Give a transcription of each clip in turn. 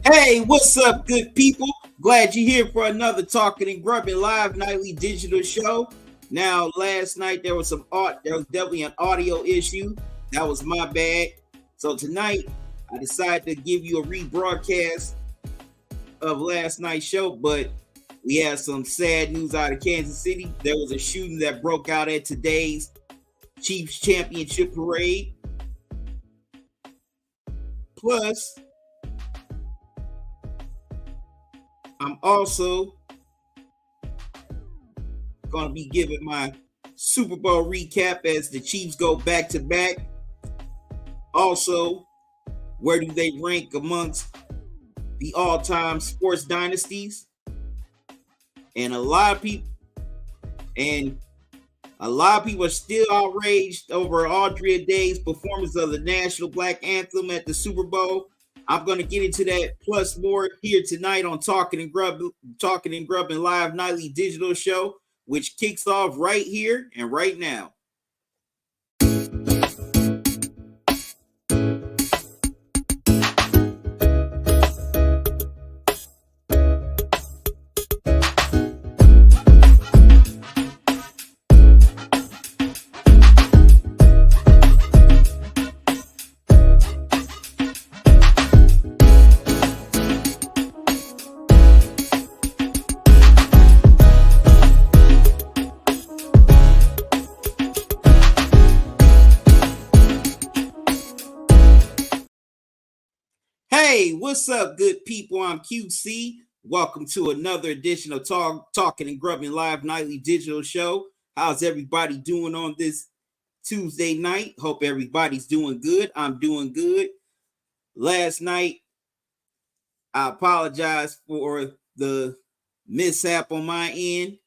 Hey, what's up, good people? Glad you're here for another Talking and Grubbing live nightly digital show. Now, last night there was definitely an audio issue. That was my bad. So tonight, I decided to give you a rebroadcast of last night's show, but we had some sad news out of Kansas City. There was a shooting that broke out at today's Chiefs Championship Parade. Plus, I'm also going to be giving my Super Bowl recap as the Chiefs go back to back. Also, where do they rank amongst the all-time sports dynasties? And a lot of people are still outraged over Andrea Day's performance of the national black anthem at the Super Bowl. I'm going to get into that plus more here tonight on Talking and Grubbing live nightly digital show, which kicks off right here and right now. Hey, what's up, good people? I'm QC. Welcome to another edition of Talking and Grubbing live nightly digital show. How's everybody doing on this Tuesday night? Hope everybody's doing good. I'm doing good. Last night, I apologize for the mishap on my end.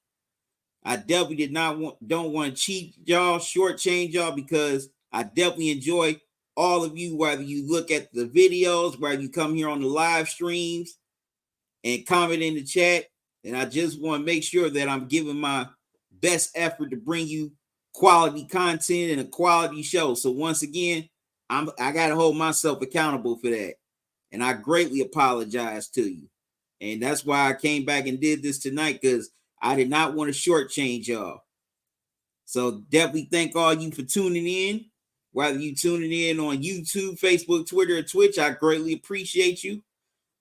I definitely don't want to cheat y'all, shortchange y'all, because I definitely enjoy all of you, whether you look at the videos, whether you come here on the live streams and comment in the chat. And I just want to make sure that I'm giving my best effort to bring you quality content and a quality show. So once again, I got to hold myself accountable for that. And I greatly apologize to you. And that's why I came back and did this tonight, because I did not want to shortchange y'all. So definitely thank all you for tuning in. Whether you tuning in on YouTube, Facebook, Twitter, or Twitch, I greatly appreciate you.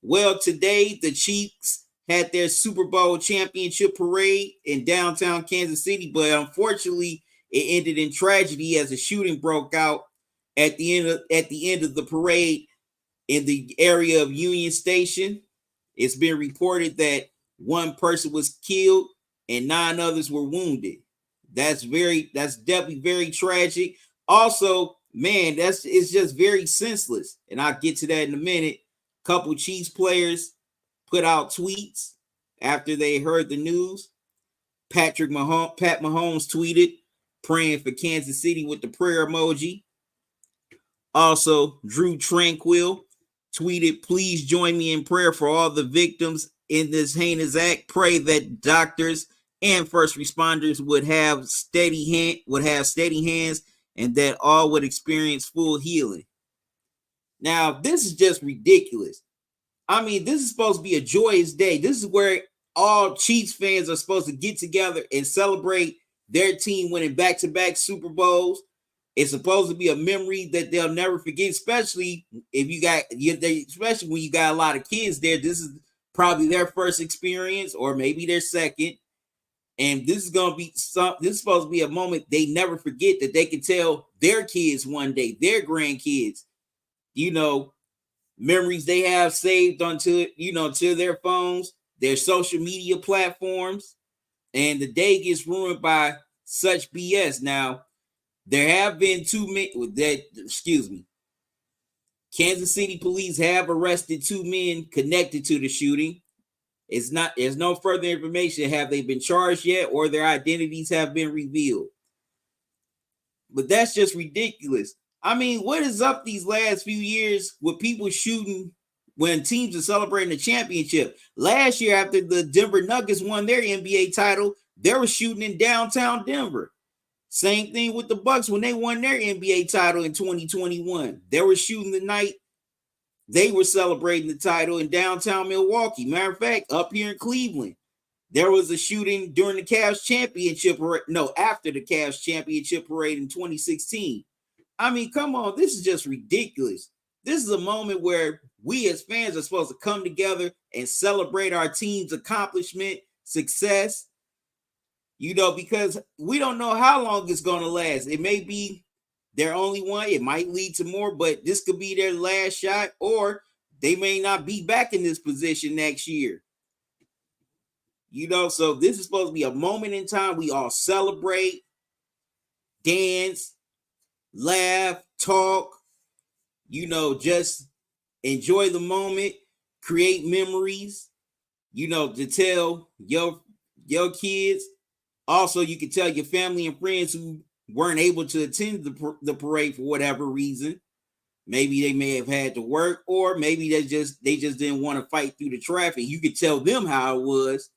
Well, today the Chiefs had their Super Bowl championship parade in downtown Kansas City, but unfortunately, it ended in tragedy as a shooting broke out at the end of the parade in the area of Union Station. It's been reported that one person was killed and 9 others were wounded. That's definitely very tragic. Also, man, it's just very senseless. And I'll get to that in a minute. Couple Chiefs players put out tweets after they heard the news. Pat Mahomes tweeted praying for Kansas City with the prayer emoji. Also, Drew Tranquil tweeted, please join me in prayer for all the victims in this heinous act. Pray that doctors and first responders would have steady hands and that all would experience full healing. Now, this is just ridiculous. I mean, this is supposed to be a joyous day. This is where all Chiefs fans are supposed to get together and celebrate their team winning back-to-back Super Bowls. It's supposed to be a memory that they'll never forget, especially when you got a lot of kids there. This is probably their first experience, or maybe their second. And this is supposed to be a moment they never forget, that they can tell their kids one day, their grandkids, memories they have saved to their phones, their social media platforms, and the day gets ruined by such BS. Now, there have been Kansas City police have arrested 2 men connected to the shooting. There's no further information. Have they been charged yet, or their identities have been revealed? But that's just ridiculous. I mean, what is up these last few years with people shooting when teams are celebrating the championship? Last year, after the Denver Nuggets won their NBA title, they were shooting in downtown Denver. Same thing with the Bucks when they won their NBA title in 2021. They were shooting the night they were celebrating the title in downtown Milwaukee. Matter of fact, up here in Cleveland, there was a shooting during the Cavs championship. No, after the Cavs championship parade in 2016. I mean, come on, this is just ridiculous. This is a moment where we as fans are supposed to come together and celebrate our team's accomplishment, success, because we don't know how long it's going to last. It may be their only one. It might lead to more, but this could be their last shot, or they may not be back in this position next year. So this is supposed to be a moment in time. We all celebrate, dance, laugh, talk, just enjoy the moment, create memories, to tell your kids. Also, you can tell your family and friends who weren't able to attend the parade for whatever reason. Maybe they may have had to work, or maybe they just didn't want to fight through the traffic. You could tell them how it was,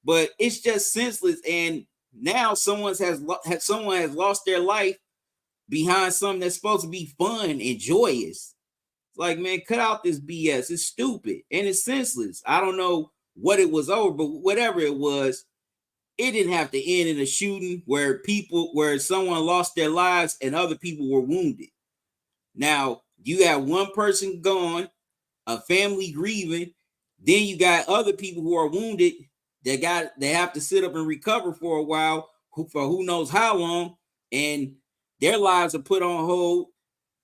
but it's just senseless. And now someone has lost their life behind something that's supposed to be fun and joyous. It's like, man, cut out this BS. It's stupid and it's senseless. I don't know what it was over, but whatever it was, it didn't have to end in a shooting where someone lost their lives and other people were wounded. Now, you have one person gone, a family grieving, then you got other people who are wounded they have to sit up and recover for a while, for who knows how long, and their lives are put on hold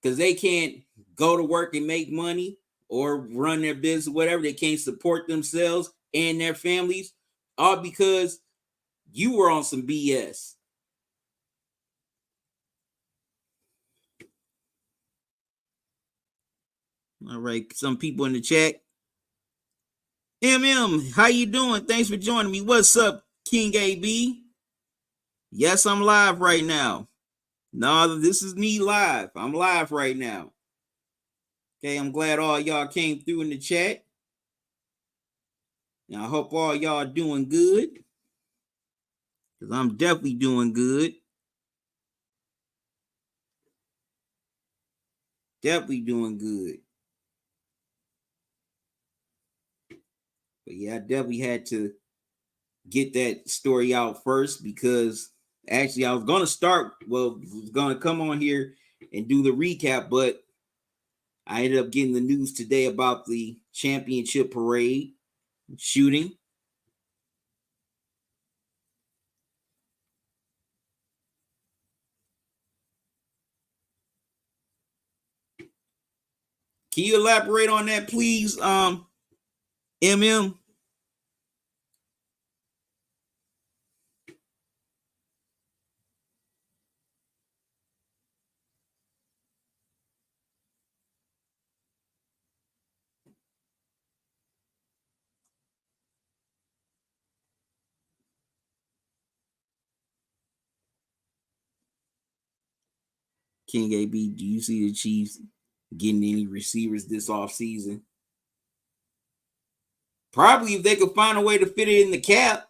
because they can't go to work and make money or run their business, whatever. They can't support themselves and their families, all because you were on some BS. All right, some people in the chat. How you doing? Thanks for joining me. What's up, King AB? Yes, I'm live right now. No, this is me live. I'm live right now. Okay, I'm glad all y'all came through in the chat. And I hope all y'all doing good, because I'm definitely doing good. Definitely doing good. But yeah, I definitely had to get that story out first, because actually I was going to come on here and do the recap, but I ended up getting the news today about the championship parade shooting. Can you elaborate on that, please, MM? King AB, do you see the Chiefs getting any receivers this offseason? Probably, if they could find a way to fit it in the cap.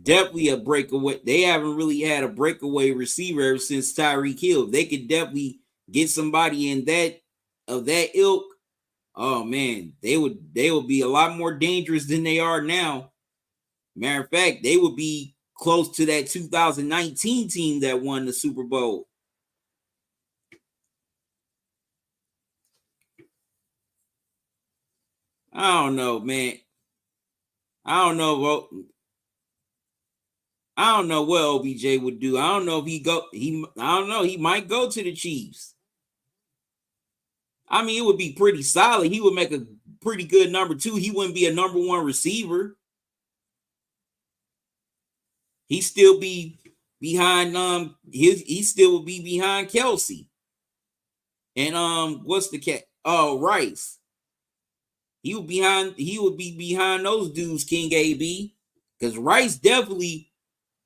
Definitely a breakaway. They haven't really had a breakaway receiver ever since Tyreek Hill. They could definitely get somebody in that ilk. Oh man, they would be a lot more dangerous than they are now. Matter of fact, they would be close to that 2019 team that won the Super Bowl. I don't know, man. I don't know what OBJ would do. I don't know if I don't know. He might go to the Chiefs. I mean, it would be pretty solid. He would make a pretty good number two. He wouldn't be a number one receiver. He still be behind he still would be behind Kelsey. And what's the cat? Oh, Rice. He would be behind those dudes, King AB. Because Rice definitely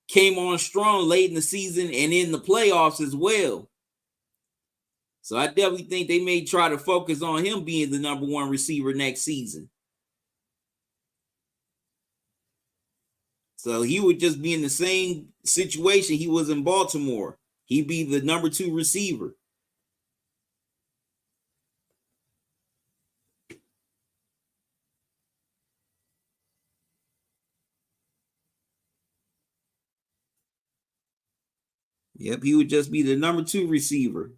came on strong late in the season and in the playoffs as well. So I definitely think they may try to focus on him being the number one receiver next season. So he would just be in the same situation he was in Baltimore. He'd be the number 2 receiver. Yep, he would just be the number 2 receiver.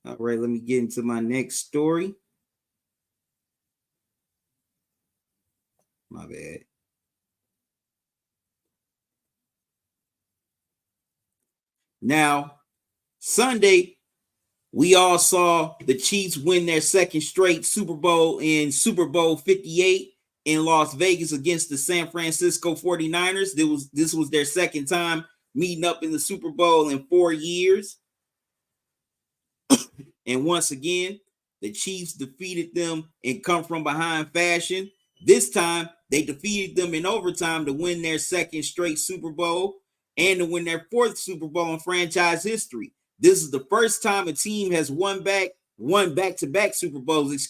All right, let me get into my next story. My bad. Now, Sunday, we all saw the Chiefs win their second straight Super Bowl in Super Bowl 58 in Las Vegas against the San Francisco 49ers. This was their second time meeting up in the Super Bowl in 4 years. And once again, the Chiefs defeated them in come from behind fashion. This time, they defeated them in overtime to win their second straight Super Bowl and to win their 4th Super Bowl in franchise history. This is the first time a team has won back-to-back Super Bowls,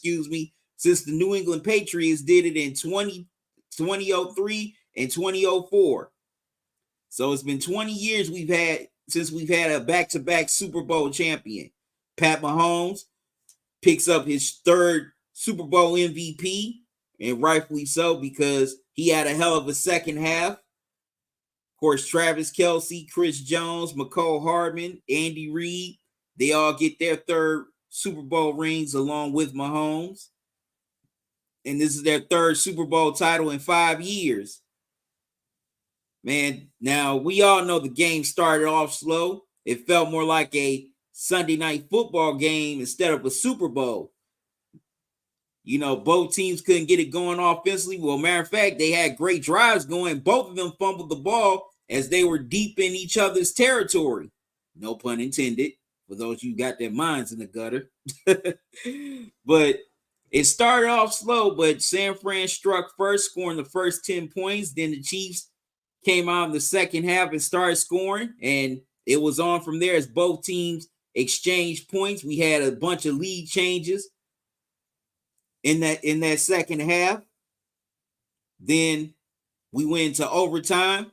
since the New England Patriots did it in 2003 and 2004. So it's been 20 years since we've had a back-to-back Super Bowl champion. Pat Mahomes picks up his 3rd Super Bowl MVP, and rightfully so, because he had a hell of a second half. Of course, Travis Kelce, Chris Jones, Mecole Hardman, Andy Reid, they all get their 3rd Super Bowl rings along with Mahomes. And this is their 3rd Super Bowl title in 5 years. Man, now we all know the game started off slow. It felt more like a Sunday night football game instead of a Super Bowl. You know, both teams couldn't get it going offensively. Well, matter of fact, they had great drives going. Both of them fumbled the ball as they were deep in each other's territory. No pun intended, for those of you got their minds in the gutter. But it started off slow, but San Fran struck first, scoring the first 10 points. Then the Chiefs came out in the second half and started scoring, and it was on from there as both teams exchanged points. We had a bunch of lead changes in that second half. Then we went into overtime.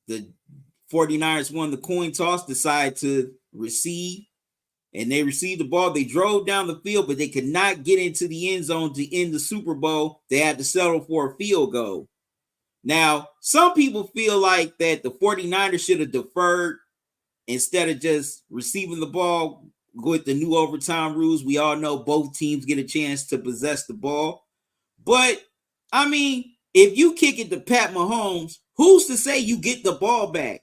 The 49ers won the coin toss, decided to receive, and they received the ball. They drove down the field, but they could not get into the end zone to end the Super Bowl. They had to settle for a field goal. Now, some people feel like that the 49ers should have deferred instead of just receiving the ball with the new overtime rules. We all know both teams get a chance to possess the ball. But, I mean, if you kick it to Pat Mahomes, who's to say you get the ball back?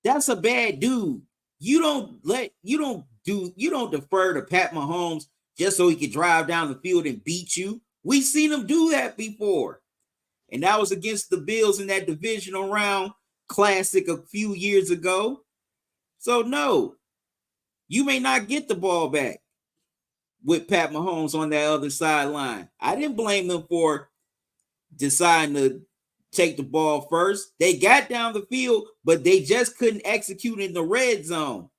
That's a bad dude. You don't defer to Pat Mahomes just so he can drive down the field and beat you. We've seen him do that before. And that was against the Bills in that divisional round classic a few years ago. So, no, you may not get the ball back with Pat Mahomes on that other sideline. I didn't blame them for deciding to take the ball first. They got down the field, but they just couldn't execute in the red zone.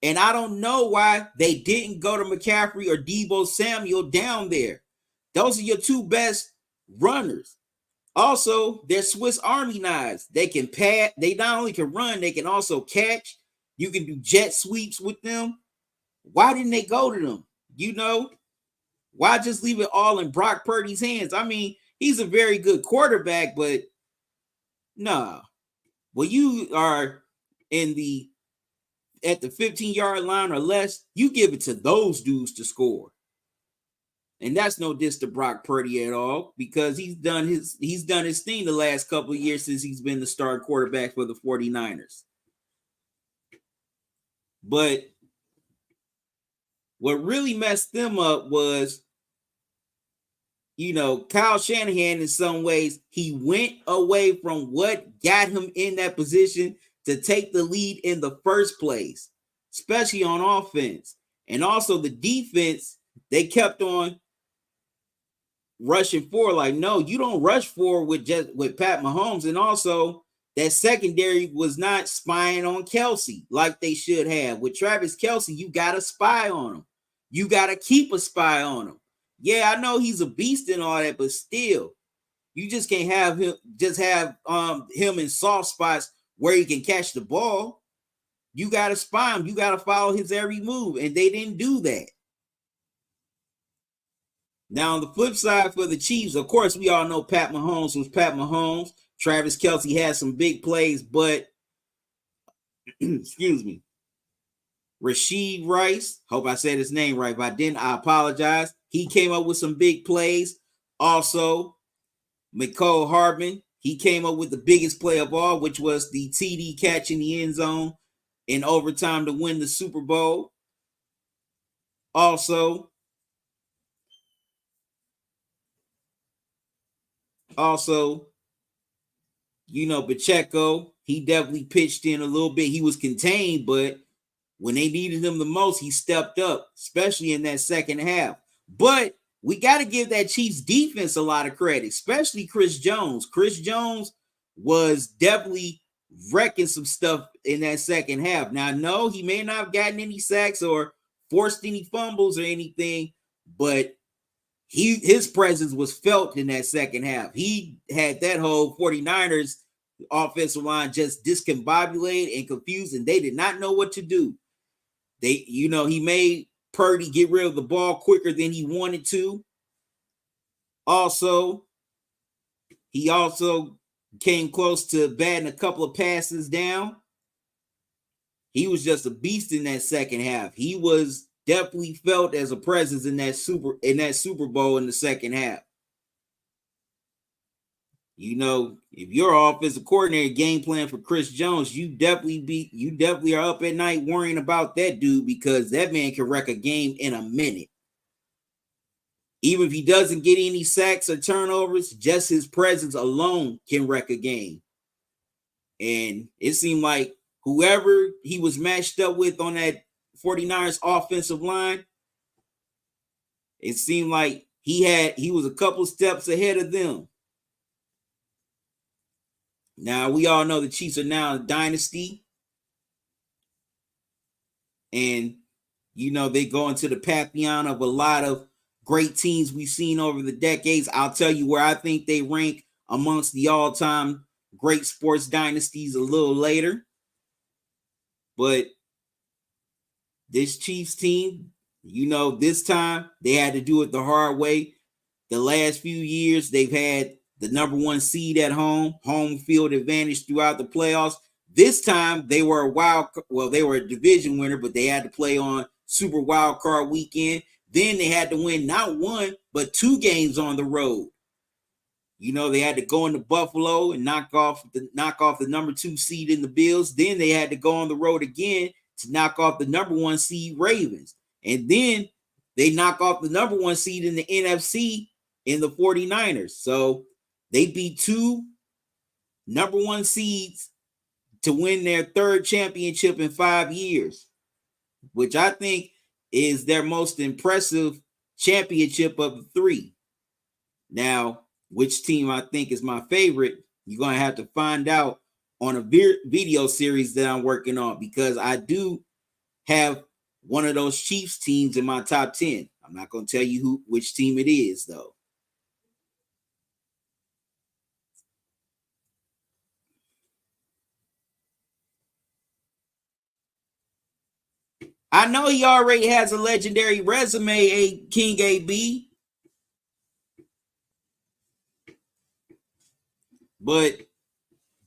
And I don't know why they didn't go to McCaffrey or Deebo Samuel down there. Those are your 2 best runners. Also, they're Swiss Army knives. They can pass. They not only can run, they can also catch. You can do jet sweeps with them. Why didn't they go to them? You know, why just leave it all in Brock Purdy's hands? I mean, he's a very good quarterback, but nah. When you are at the 15-yard line or less, you give it to those dudes to score. And that's no diss to Brock Purdy at all, because he's done his thing the last couple of years since he's been the starting quarterback for the 49ers. But what really messed them up was, you know, Kyle Shanahan, in some ways, he went away from what got him in that position to take the lead in the first place, especially on offense. And also the defense, they kept on rushing forward. Like, no, you don't rush forward with Pat Mahomes. And also that secondary was not spying on Kelce like they should have. With Travis Kelce, you got to spy on him. You got to keep a spy on him. Yeah, I know he's a beast and all that, but still, You just can't have him in soft spots where he can catch the ball. You got to spy him. You got to follow his every move, and they didn't do that. Now, on the flip side for the Chiefs, of course, we all know Pat Mahomes was Pat Mahomes. Travis Kelce had some big plays, but excuse me, Rashee Rice, hope I said his name right. If I didn't, I apologize. He came up with some big plays. Also, Mecole Hardman, he came up with the biggest play of all, which was the TD catch in the end zone in overtime to win the Super Bowl. Also, Pacheco, he definitely pitched in a little bit. He was contained, but when they needed him the most, he stepped up, especially in that second half. But we got to give that Chiefs defense a lot of credit, especially Chris Jones. Chris Jones was definitely wrecking some stuff in that second half. Now, no, he may not have gotten any sacks or forced any fumbles or anything, but his presence was felt in that second half. He had that whole 49ers offensive line just discombobulated and confused, and they did not know what to do. He made Purdy get rid of the ball quicker than he wanted to. He also came close to batting a couple of passes down. He was just a beast in that second half. He was definitely felt as a presence in that Super Bowl in the second half. If your offensive coordinator game plan for Chris Jones, you definitely are up at night worrying about that dude, because that man can wreck a game in a minute. Even if he doesn't get any sacks or turnovers, just his presence alone can wreck a game. And it seemed like whoever he was matched up with on that 49ers offensive line, it seemed like he was a couple steps ahead of them. Now, we all know the Chiefs are now a dynasty. And, they go into the pantheon of a lot of great teams we've seen over the decades. I'll tell you where I think they rank amongst the all-time great sports dynasties a little later. But this Chiefs team, this time they had to do it the hard way. The last few years, they've had the number one seed at home field advantage throughout the playoffs. This time they were they were a division winner, but they had to play on Super Wild Card weekend. Then they had to win not one, but 2 games on the road. They had to go into Buffalo and knock off the number 2 seed in the Bills. Then they had to go on the road again to knock off the number 1 seed Ravens. And then they knock off the number 1 seed in the NFC in the 49ers. So they beat 2 number 1 seeds to win their 3rd championship in 5 years, which I think is their most impressive championship of the 3. Now, which team I think is my favorite, you're going to have to find out on a video series that I'm working on, because I do have one of those Chiefs teams in my top 10. I'm not going to tell you which team it is, though. I know he already has a legendary resume, King AB. But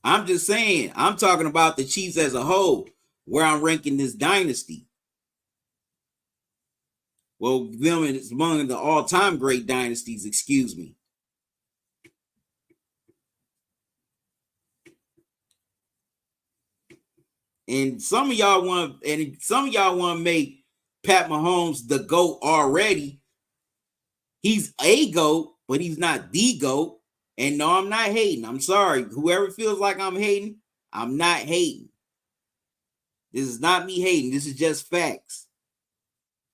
I'm just saying, I'm talking about the Chiefs as a whole, where I'm ranking this dynasty. Well, them is among the all-time great dynasties, excuse me. And some of y'all want to make Pat Mahomes the GOAT already. He's a GOAT, but he's not the GOAT. And no, I'm not hating. I'm sorry. Whoever feels like I'm hating, I'm not hating. This is not me hating. This is just facts.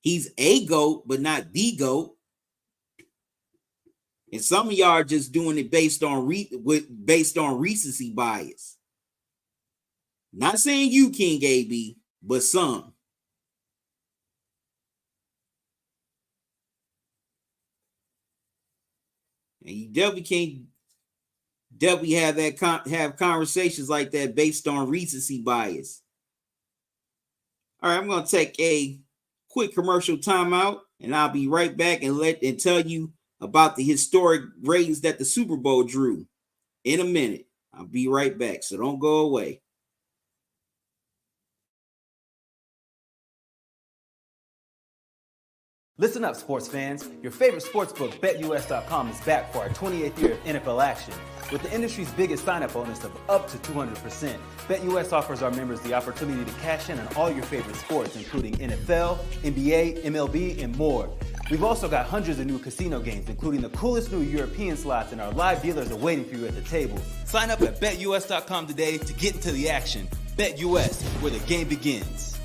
He's a GOAT, but not the GOAT. And some of y'all are just doing it based on recency bias. Not saying you, King AB, but some. And you definitely can't Definitely have have conversations like that based on recency bias. All right, I'm gonna take a quick commercial timeout, and I'll be right back and tell you about the historic ratings that the Super Bowl drew in a minute. I'll be right back, so don't go away. Listen up, sports fans. Your favorite sportsbook, BetUS.com, is back for our 28th year of NFL action. With the industry's biggest sign-up bonus of up to 200%, BetUS offers our members the opportunity to cash in on all your favorite sports, including NFL, NBA, MLB, and more. We've also got hundreds of new casino games, including the coolest new European slots, and our live dealers are waiting for you at the table. Sign up at BetUS.com today to get into the action. BetUS, where the game begins.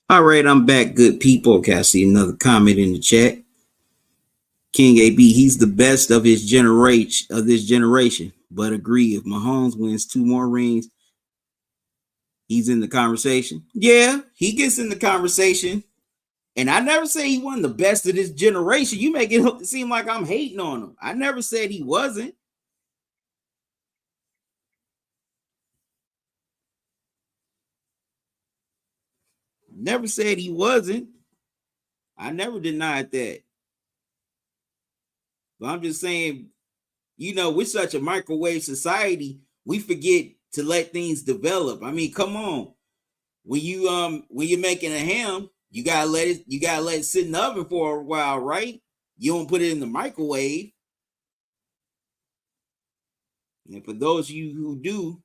All right, I'm back, good people. Okay, I see another comment in the chat. King AB, he's the best of his generation. But agree, if Mahomes wins 2 more rings, he's in the conversation. Yeah, he gets in the conversation. And I never say he wasn't the best of this generation. You make it seem like I'm hating on him. I never said he wasn't. Never said he wasn't. I never denied that. But I'm just saying, we're such a microwave society, we forget to let things develop. I mean, come on. When you're making a ham, you gotta let it sit in the oven for a while, right? You don't put it in the microwave. And for those of you who do,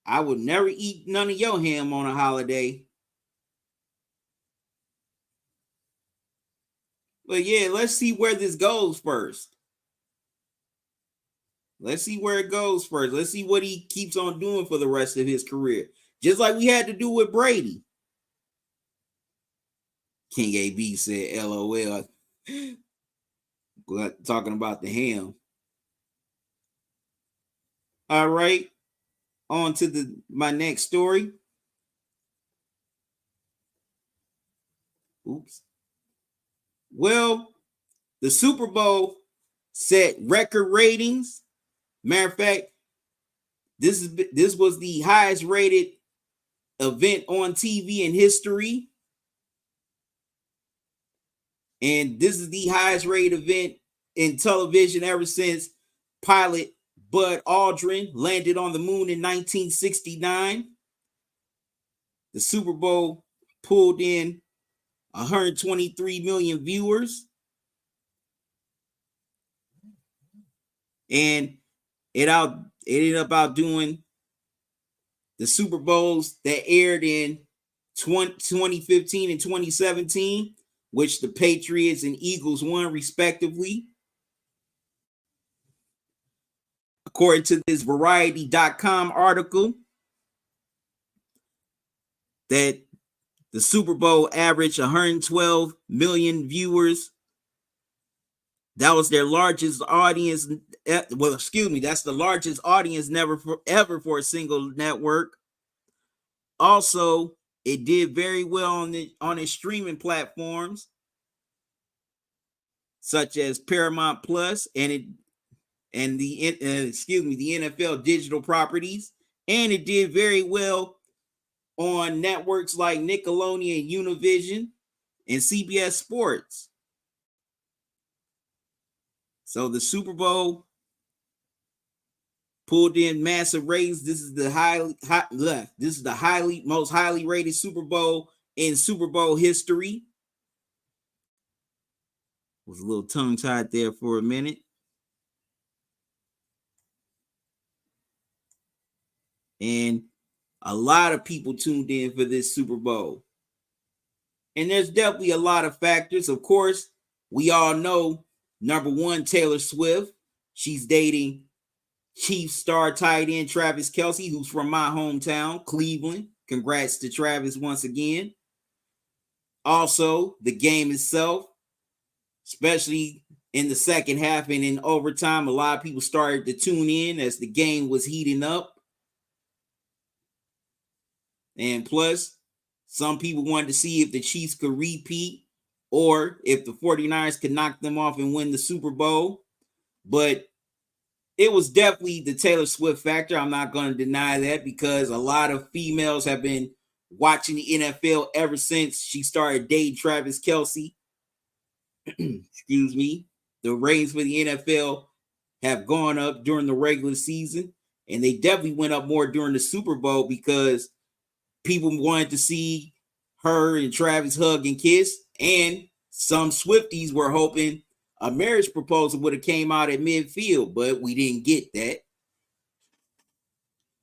I would never eat none of your ham on a holiday. But yeah, let's see where this goes first. Let's see where it goes first. Let's see what he keeps on doing for the rest of his career. Just like we had to do with Brady. King AB said, LOL. Talking about the ham. All right. On to my next story. Oops. Well, the Super Bowl set record ratings. Matter of fact, this was the highest rated event on TV in history. And this is the highest rated event in television ever since pilot Buzz Aldrin landed on the moon in 1969. The Super Bowl pulled in 123 million viewers. And it ended up outdoing the Super Bowls that aired in 2015 and 2017, which the Patriots and Eagles won respectively. According to this Variety.com article, that the Super Bowl averaged 112 million viewers. That was their largest audience. Well, excuse me, that's the largest audience ever for a single network. Also, it did very well on its streaming platforms, such as Paramount Plus the NFL digital properties, and it did very well on networks like Nickelodeon, Univision, and CBS Sports. So the Super Bowl pulled in massive ratings. This is the most highly rated Super Bowl in Super Bowl history. Was a little tongue-tied there for a minute. And a lot of people tuned in for this Super Bowl. And there's definitely a lot of factors. Of course, we all know, number one, Taylor Swift. She's dating Chiefs star tight end Travis Kelce, who's from my hometown, Cleveland. Congrats to Travis once again. Also, the game itself, especially in the second half and in overtime, a lot of people started to tune in as the game was heating up. And plus, some people wanted to see if the Chiefs could repeat or if the 49ers could knock them off and win the Super Bowl. But it was definitely the Taylor Swift factor. I'm not going to deny that, because a lot of females have been watching the NFL ever since she started dating Travis Kelce. Excuse me. The ratings for the NFL have gone up during the regular season, and they definitely went up more during the Super Bowl because people wanted to see her and Travis hug and kiss, and some Swifties were hoping a marriage proposal would have came out at midfield, but we didn't get that.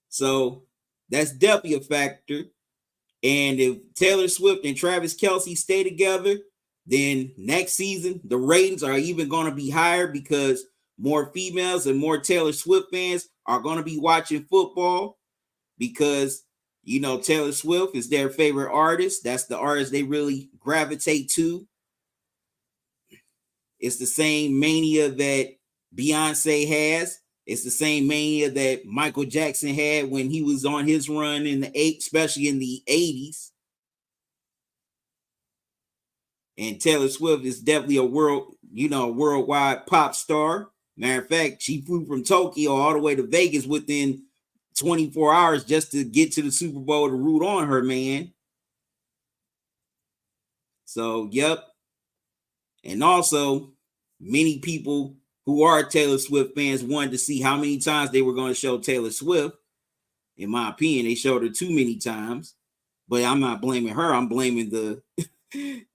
So that's definitely a factor. And if Taylor Swift and Travis Kelce stay together, then next season the ratings are even going to be higher, because more females and more Taylor Swift fans are going to be watching football, because You know, Taylor Swift is their favorite artist. That's the artist they really gravitate to. It's the same mania that Beyonce has. It's the same mania that Michael Jackson had when he was on his run in especially in the 80s. And Taylor Swift is definitely a worldwide pop star. Matter of fact, she flew from Tokyo all the way to Vegas within 24 hours just to get to the Super Bowl to root on her, man. So, yep. And also, many people who are Taylor Swift fans wanted to see how many times they were going to show Taylor Swift. In my opinion, they showed her too many times. But I'm not blaming her. I'm blaming the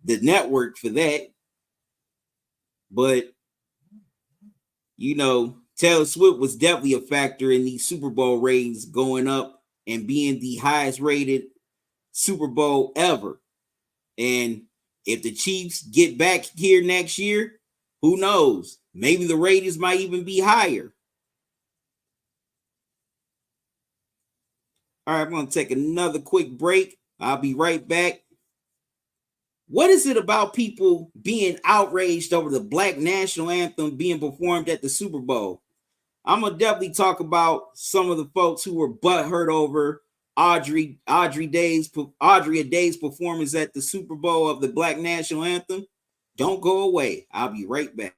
network for that. But, you know, Taylor Swift was definitely a factor in these Super Bowl ratings going up and being the highest rated Super Bowl ever. And if the Chiefs get back here next year, who knows? Maybe the ratings might even be higher. All right, I'm going to take another quick break. I'll be right back. What is it about people being outraged over the Black National Anthem being performed at the Super Bowl? I'm going to definitely talk about some of the folks who were butthurt over Audrey Day's performance at the Super Bowl of the Black National Anthem. Don't go away. I'll be right back.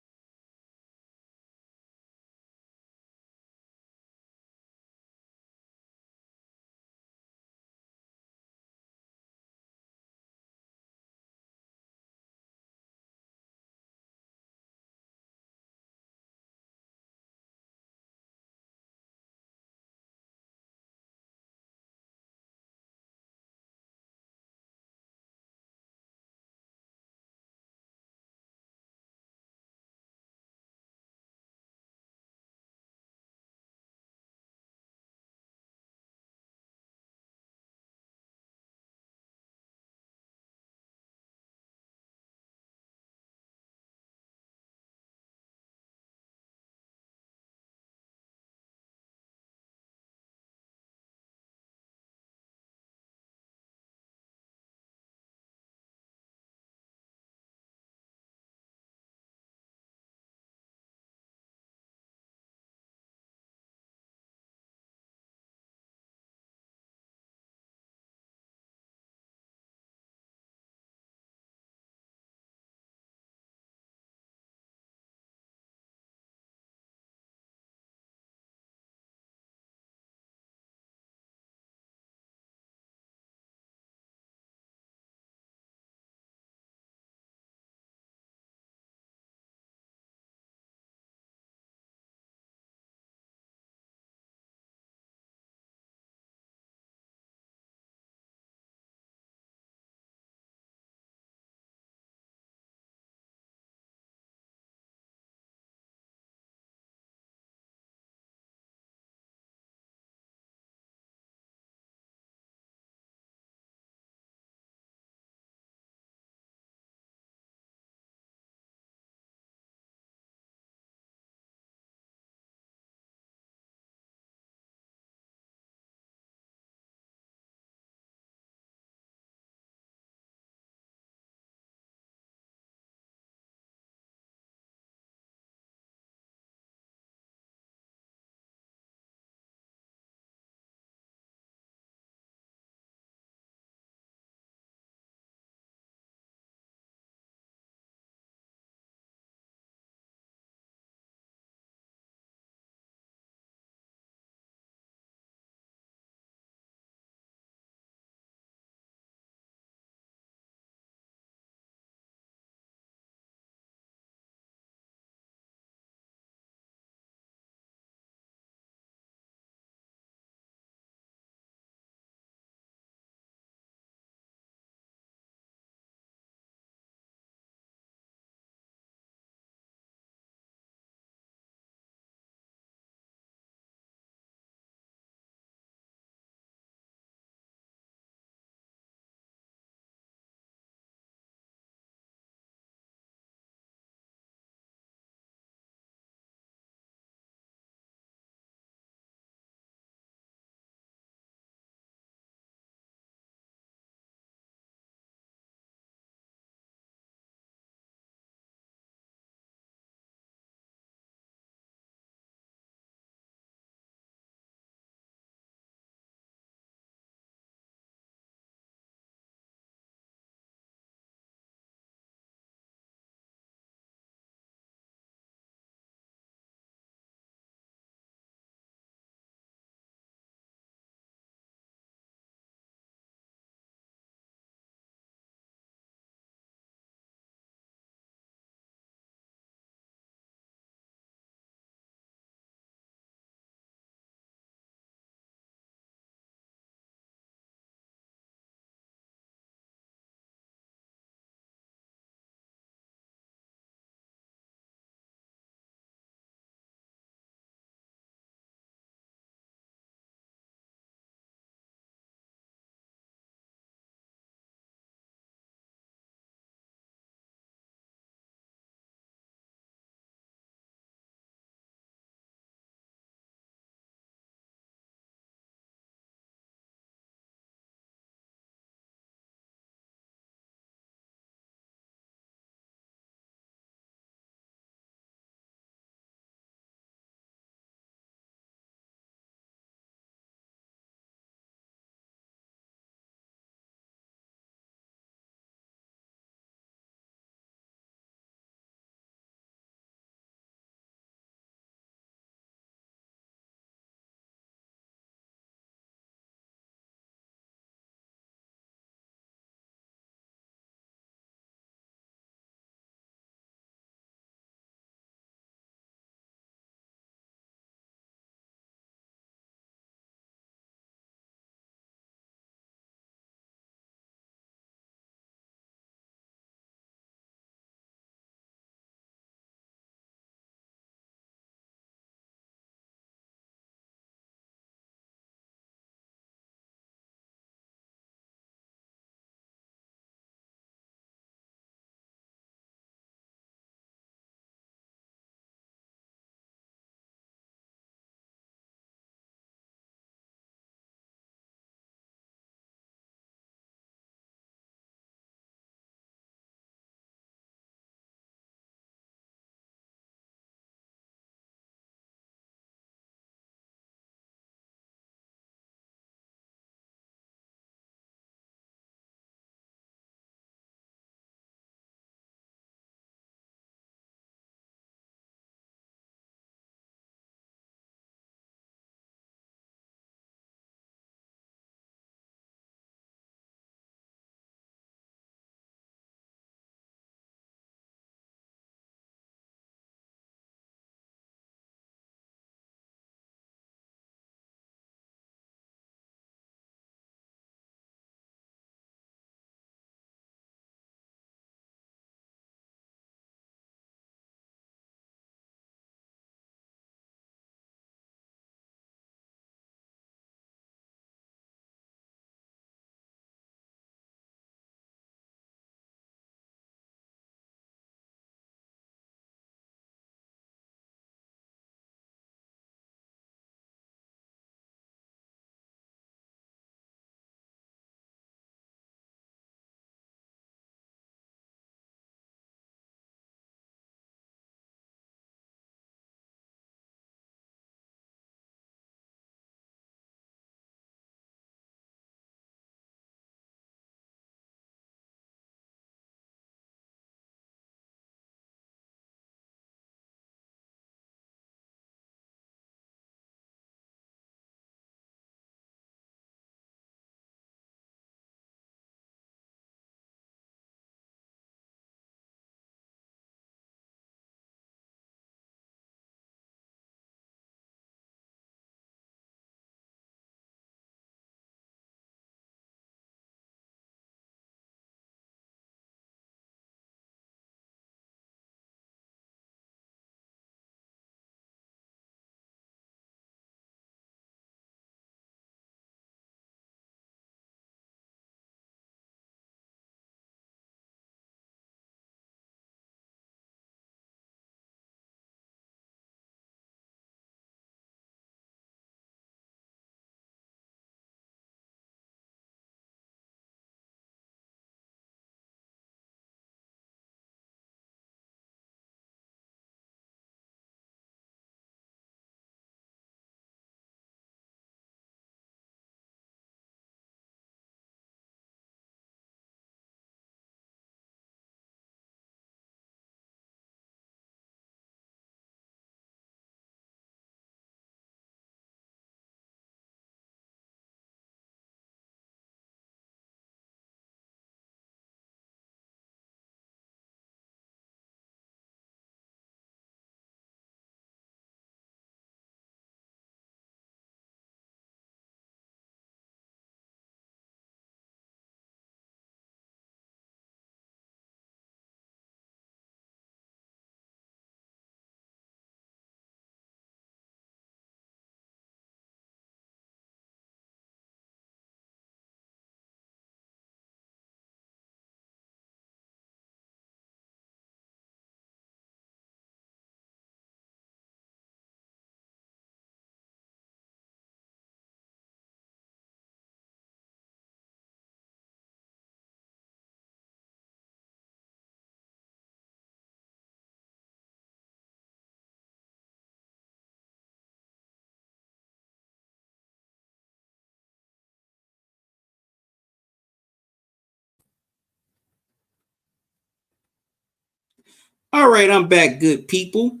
All right, I'm back, good people.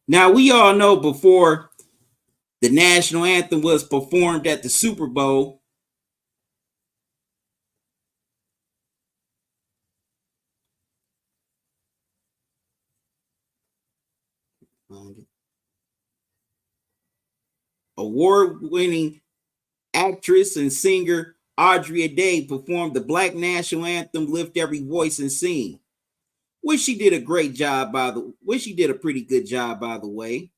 Now, we all know before the national anthem was performed at the Super Bowl, award-winning actress and singer Audrey Day performed the Black national anthem, "Lift Every Voice and Sing," which she did a great job which she did a pretty good job, by the way.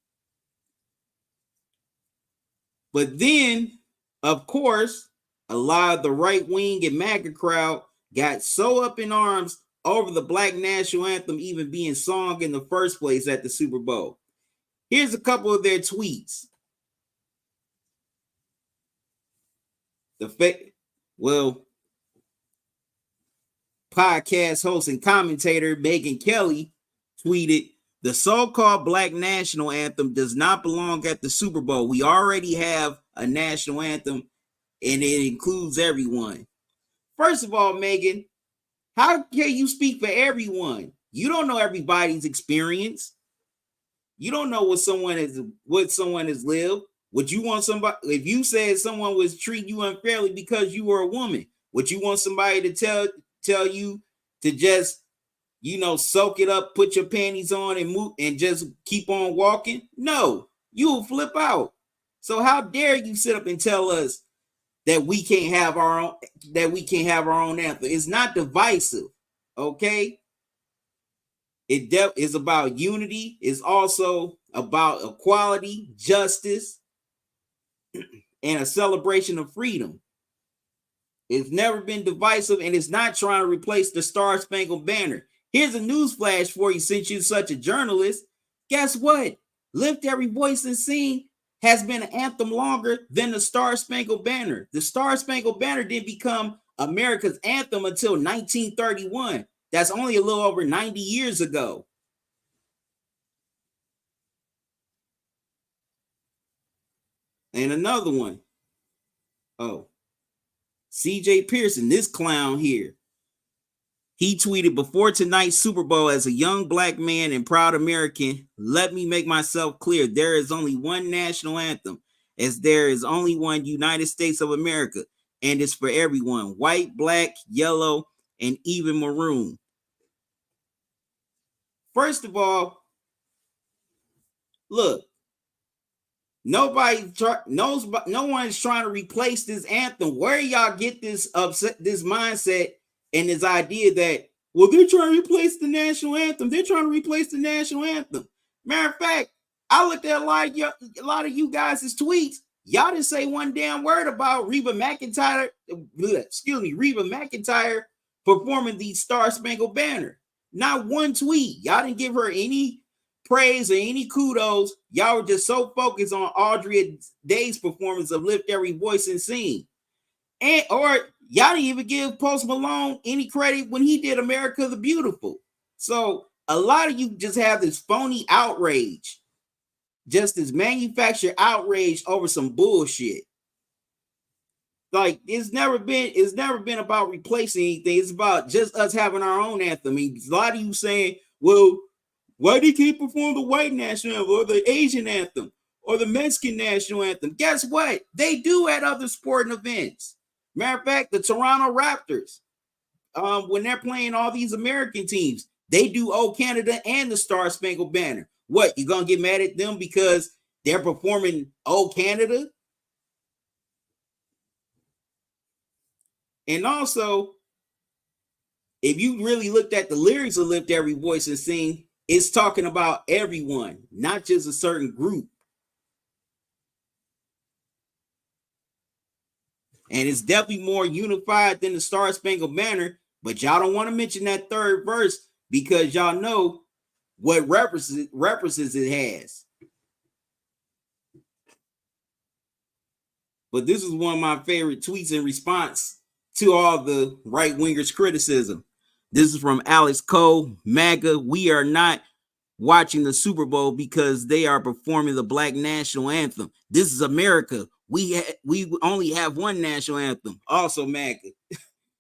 But then, of course, a lot of the right wing and MAGA crowd got so up in arms over the Black national anthem even being sung in the first place at the Super Bowl. Here's a couple of their tweets. Podcast host and commentator Megyn Kelly tweeted, "The so-called Black national anthem does not belong at the Super Bowl. We already have a national anthem and it includes everyone." First of all, Megan, how can you speak for everyone? You don't know everybody's experience. You don't know what someone has lived. Would you want somebody, if you said someone was treating you unfairly because you were a woman, would you want somebody to tell you to just, soak it up, put your panties on and move and just keep on walking? No, you'll flip out. So how dare you sit up and tell us that we can't have our own anthem? It's not divisive, okay? It is about unity. It's also about equality, justice, and a celebration of freedom. It's never been divisive, and it's not trying to replace the Star Spangled Banner. Here's a news flash for you, since you're such a journalist. Guess what? "Lift Every Voice and Sing" has been an anthem longer than the Star Spangled Banner. The Star Spangled Banner didn't become America's anthem until 1931. That's only a little over 90 years ago. And another one. Oh, CJ Pearson, this clown here. He tweeted, "Before tonight's Super Bowl, as a young Black man and proud American, let me make myself clear. There is only one national anthem, as there is only one United States of America, and it's for everyone, white, Black, yellow, and even maroon." First of all, look, no one is trying to replace this anthem. Where y'all get this mindset and this idea that, well, they're trying to replace the national anthem. They're trying to replace the national anthem. Matter of fact, I looked at a lot of you guys' tweets. Y'all didn't say one damn word about Reba McEntire performing the Star Spangled Banner. Not one tweet. Y'all didn't give her any praise or any kudos. Y'all were just so focused on Audrey Day's performance of "Lift Every Voice and Sing." Or y'all didn't even give Post Malone any credit when he did "America the Beautiful." So a lot of you just have this phony outrage, just this manufactured outrage over some bullshit. Like, it's never been about replacing anything. It's about just us having our own anthem. I mean, a lot of you saying, well, why they can't perform the white national anthem or the Asian anthem or the Mexican national anthem? Guess what? They do at other sporting events. Matter of fact, the Toronto Raptors, when they're playing all these American teams, they do "Oh Canada" and the Star Spangled Banner. What, you gonna get mad at them because they're performing "Oh Canada"? And also, if you really looked at the lyrics of "Lift Every Voice and Sing," it's talking about everyone, not just a certain group. And it's definitely more unified than the Star Spangled Banner, but y'all don't want to mention that third verse because y'all know what references it has. But this is one of my favorite tweets in response to all the right-wingers' criticism. This is from Alex Cole, MAGA. "We are not watching the Super Bowl because they are performing the Black national anthem. This is America. We only have one national anthem." Also MAGA,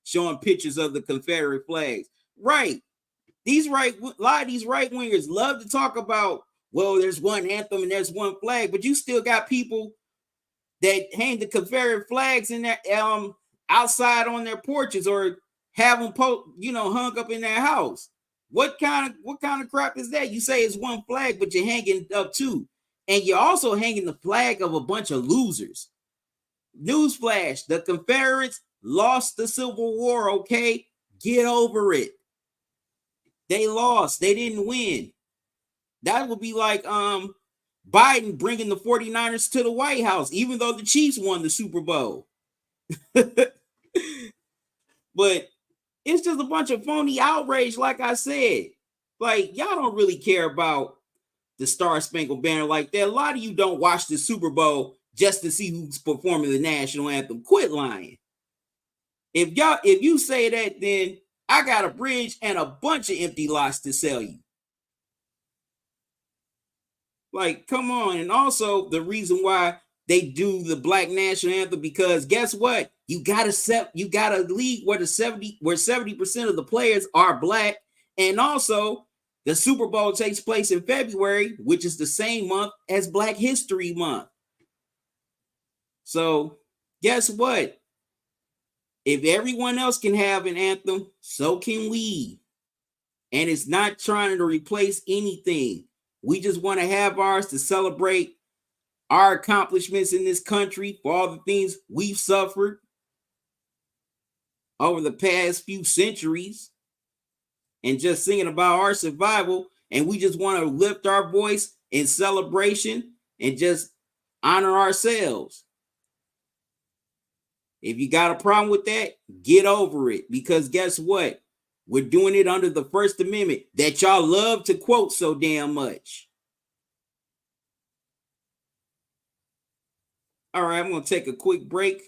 showing pictures of the Confederate flags. Right. A lot of these right wingers love to talk about, well, there's one anthem and there's one flag, but you still got people that hang the Confederate flags in their outside on their porches or have them hung up in their house. What kind of crap is that? You say it's one flag, but you're hanging up two, and you're also hanging the flag of a bunch of losers. Newsflash: the Confederates lost the Civil War. Okay, get over it. They lost. They didn't win. That would be like Biden bringing the 49ers to the White House, even though the Chiefs won the Super Bowl. But it's just a bunch of phony outrage, like I said. Like, y'all don't really care about the Star Spangled Banner like that. A lot of you don't watch the Super Bowl just to see who's performing the national anthem. Quit lying. If you say that, then I got a bridge and a bunch of empty lots to sell you. Like, come on. And also the reason why they do the Black National Anthem, because guess what? You got a league where 70% of the players are black, and also the Super Bowl takes place in February, which is the same month as Black History Month. So, guess what? If everyone else can have an anthem, so can we. And it's not trying to replace anything. We just want to have ours to celebrate our accomplishments in this country for all the things we've suffered over the past few centuries, and just singing about our survival. And we just want to lift our voice in celebration and just honor ourselves. If you got a problem with that, get over it, because guess what? We're doing it under the First Amendment that y'all love to quote so damn much. All right, I'm going to take a quick break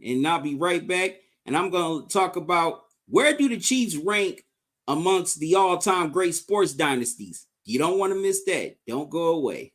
and I'll be right back. And I'm going to talk about, where do the Chiefs rank amongst the all-time great sports dynasties? You don't want to miss that. Don't go away.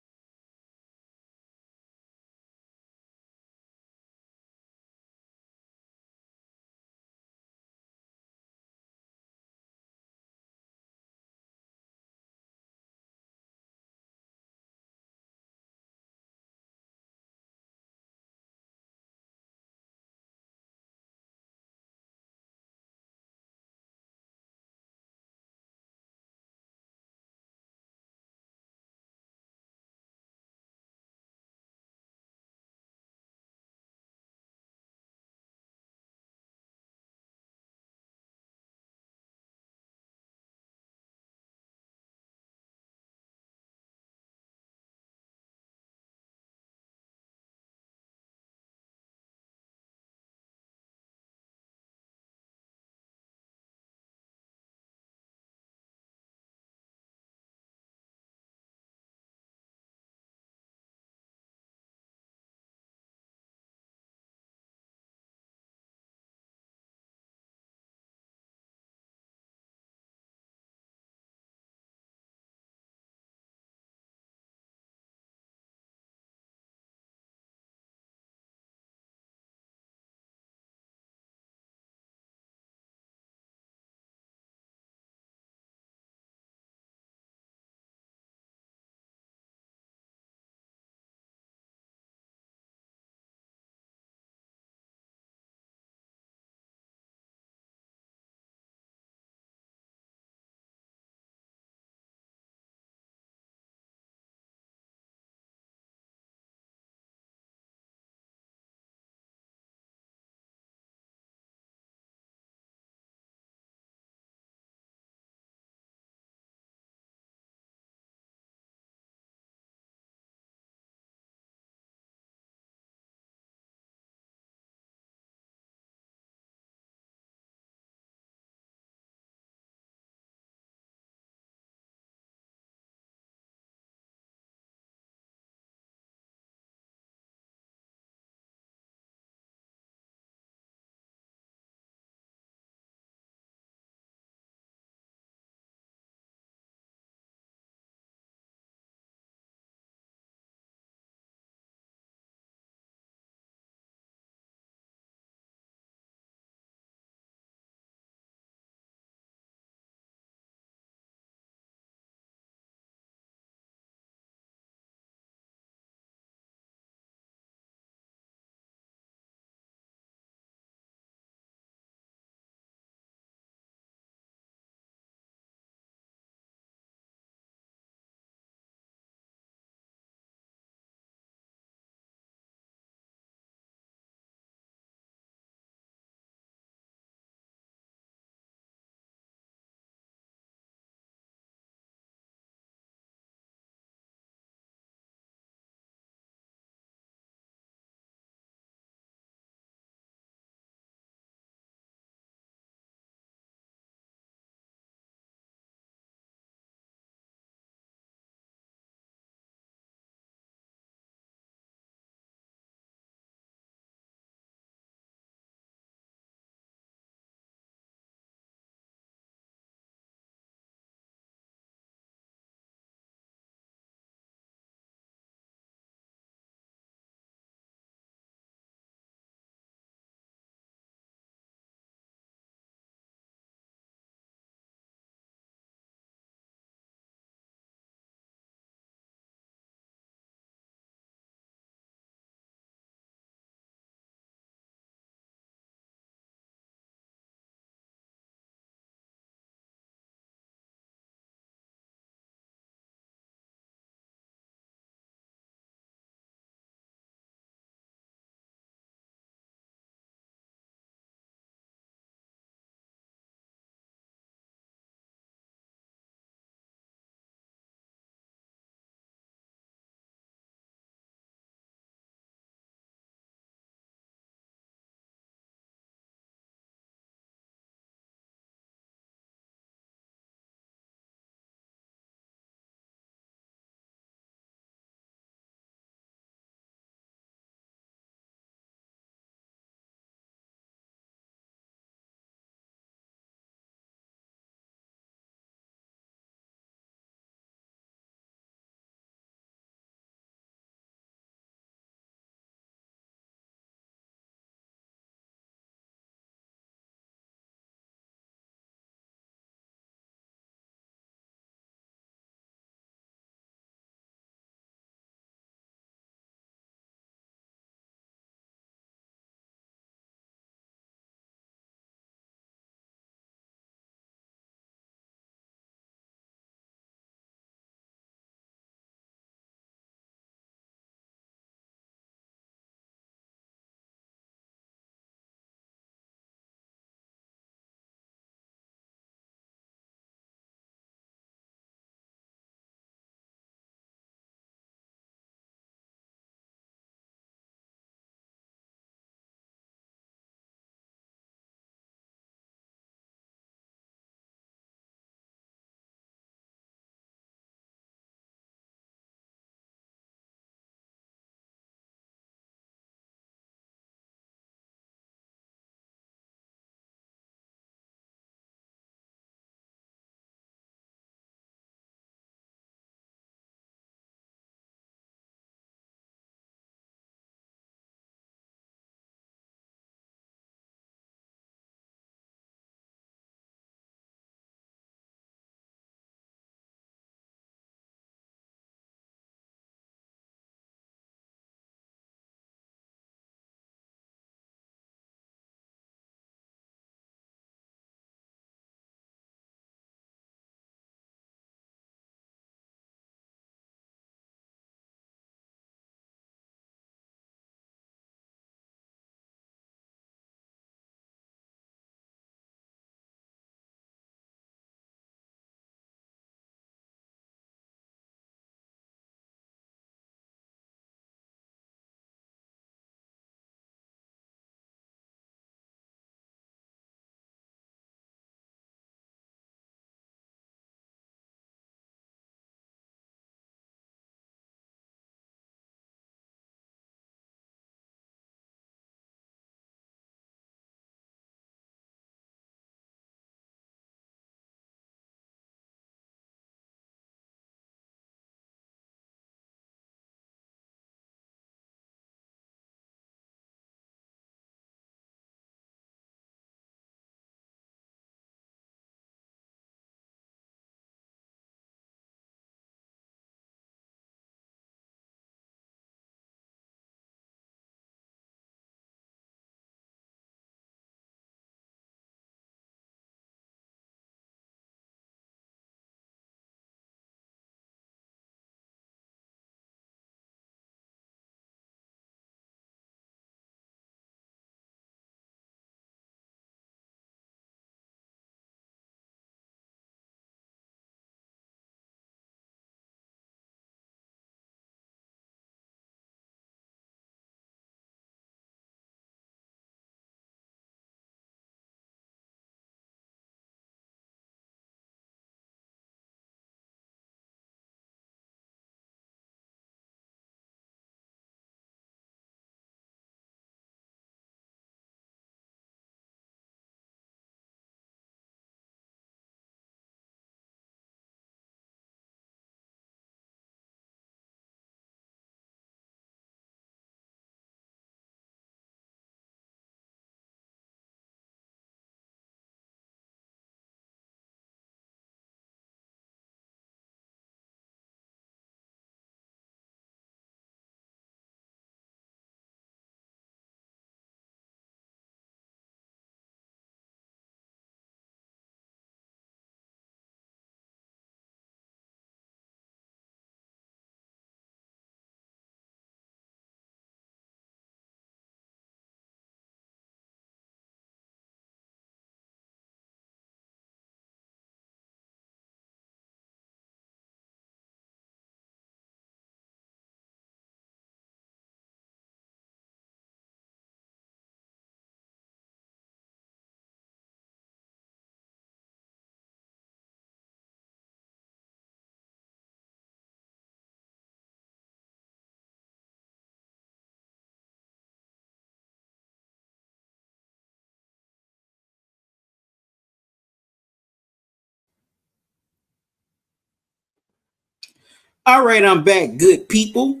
All right, I'm back, good people.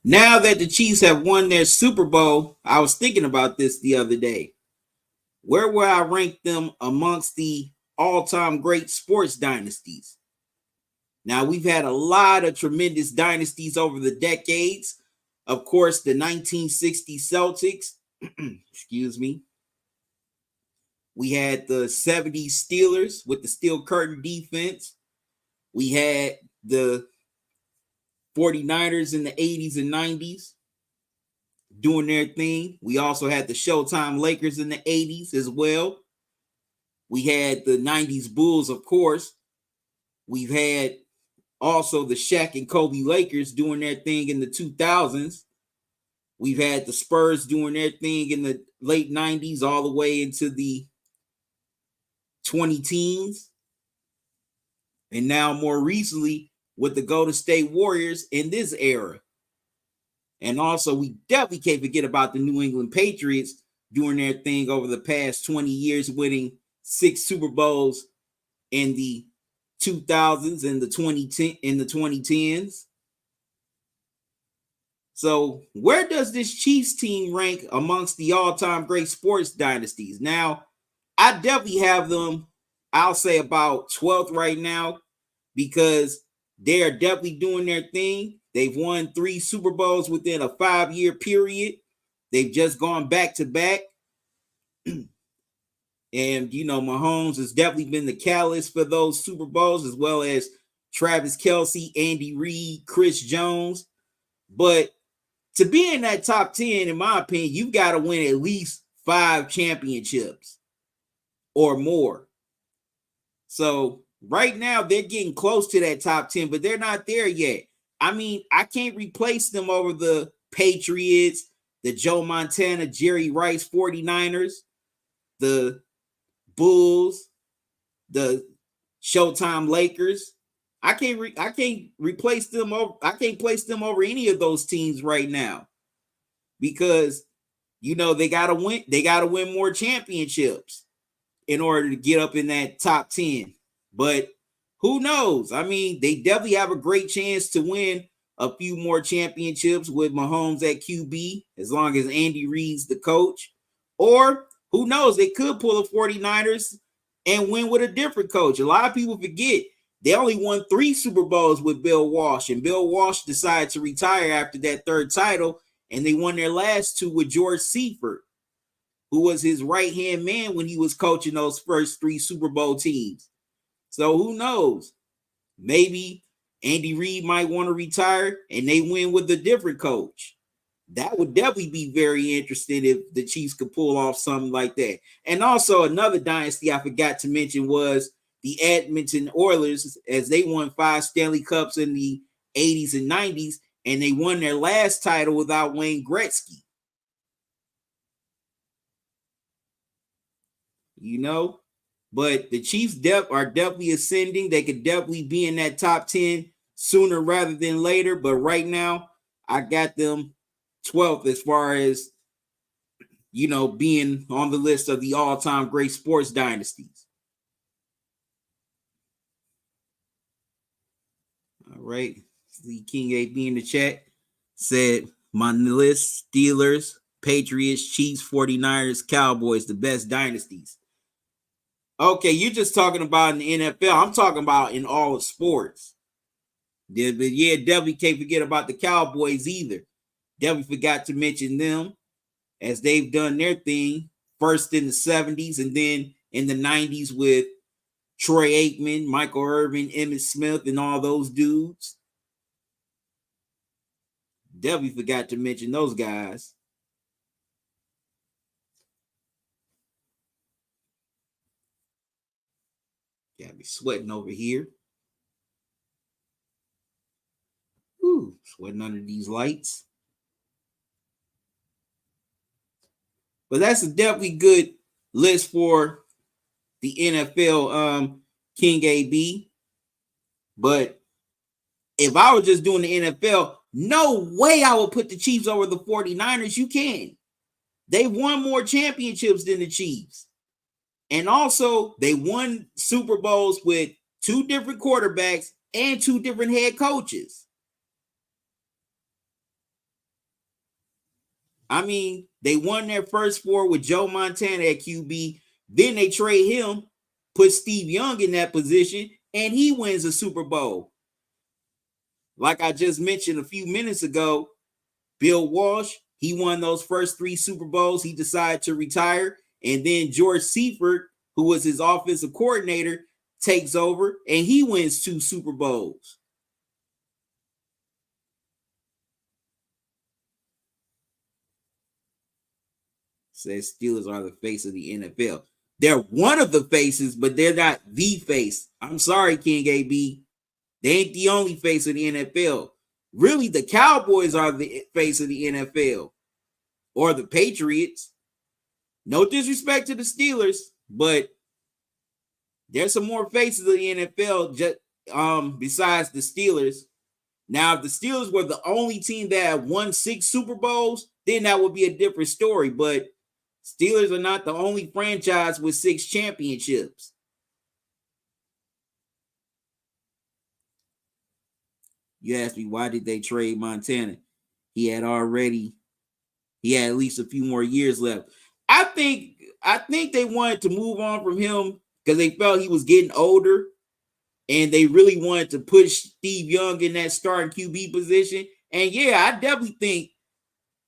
Now that the Chiefs have won their Super Bowl, I was thinking about this the other day. Where would I rank them amongst the all-time great sports dynasties? Now, we've had a lot of tremendous dynasties over the decades. Of course, the 1960 Celtics, excuse me. We had the 70s Steelers with the steel curtain defense. We had the 49ers in the 80s and 90s doing their thing. We also had the Showtime Lakers in the 80s as well. We had the 90s Bulls, of course. We've had also the Shaq and Kobe Lakers doing their thing in the 2000s. We've had the Spurs doing their thing in the late 90s all the way into the 20 teens. And now more recently with the Golden State Warriors in this era. And also, we definitely can't forget about the New England Patriots doing their thing over the past 20 years, winning 6 Super Bowls in the 2000s and the 2010s. So, where does this Chiefs team rank amongst the all-time great sports dynasties? Now, I definitely have them, I'll say about 12th right now, because they are definitely doing their thing. They've won 3 Super Bowls within a 5-year period. They've just gone back to back. And, Mahomes has definitely been the catalyst for those Super Bowls, as well as Travis Kelce, Andy Reid, Chris Jones. But to be in that top 10, in my opinion, you've got to win at least 5 championships or more. So right now, they're getting close to that top 10, but they're not there yet. I mean, I can't replace them over the Patriots, the Joe Montana, Jerry Rice 49ers, the Bulls, the Showtime Lakers. I can't replace them over. I can't place them over any of those teams right now because they gotta win. They gotta win more championships in order to get up in that top 10. But who knows? I mean, they definitely have a great chance to win a few more championships with Mahomes at QB, as long as Andy Reid's the coach. Or who knows? They could pull the 49ers and win with a different coach. A lot of people forget they only won 3 Super Bowls with Bill Walsh, and Bill Walsh decided to retire after that 3rd title, and they won their last 2 with George Seifert, who was his right-hand man when he was coaching those first 3 Super Bowl teams. So who knows? Maybe Andy Reid might want to retire and they win with a different coach. That would definitely be very interesting if the Chiefs could pull off something like that. And also another dynasty I forgot to mention was the Edmonton Oilers, as they won 5 Stanley Cups in the 80s and 90s, and they won their last title without Wayne Gretzky. But the Chiefs are definitely ascending. They could definitely be in that top 10 sooner rather than later. But right now, I got them 12th as far as, being on the list of the all-time great sports dynasties. All right. The King AB in the chat said, my list, Steelers, Patriots, Chiefs, 49ers, Cowboys, the best dynasties. Okay, you're just talking about in the NFL. I'm talking about in all of sports. But yeah, definitely can't forget about the Cowboys either. Definitely forgot to mention them, as they've done their thing first in the 70s and then in the 90s with Troy Aikman, Michael Irvin, Emmitt Smith, and all those dudes. Definitely forgot to mention those guys. Got me sweating over here. Ooh, sweating under these lights. But that's a definitely good list for the NFL, King AB. But if I was just doing the NFL, no way I would put the Chiefs over the 49ers. You can. They won more championships than the Chiefs. And also, they won Super Bowls with 2 different quarterbacks and 2 different head coaches. I mean, they won their first 4 with Joe Montana at QB. Then they trade him, put Steve Young in that position, and he wins a Super Bowl. Like I just mentioned a few minutes ago, Bill Walsh, he won those first 3 Super Bowls. He decided to retire. And then George Seifert, who was his offensive coordinator, takes over, and he wins 2 Super Bowls. Says Steelers are the face of the NFL. They're one of the faces, but they're not the face. I'm sorry, King AB. They ain't the only face of the NFL. Really, the Cowboys are the face of the NFL. Or the Patriots. No disrespect to the Steelers, but there's some more faces of the NFL just besides the Steelers. Now, if the Steelers were the only team that had won 6 Super Bowls, then that would be a different story. But Steelers are not the only franchise with 6 championships. You asked me, why did they trade Montana? He had at least a few more years left. I think they wanted to move on from him because they felt he was getting older, and they really wanted to push Steve Young in that starting QB position. And yeah, I definitely think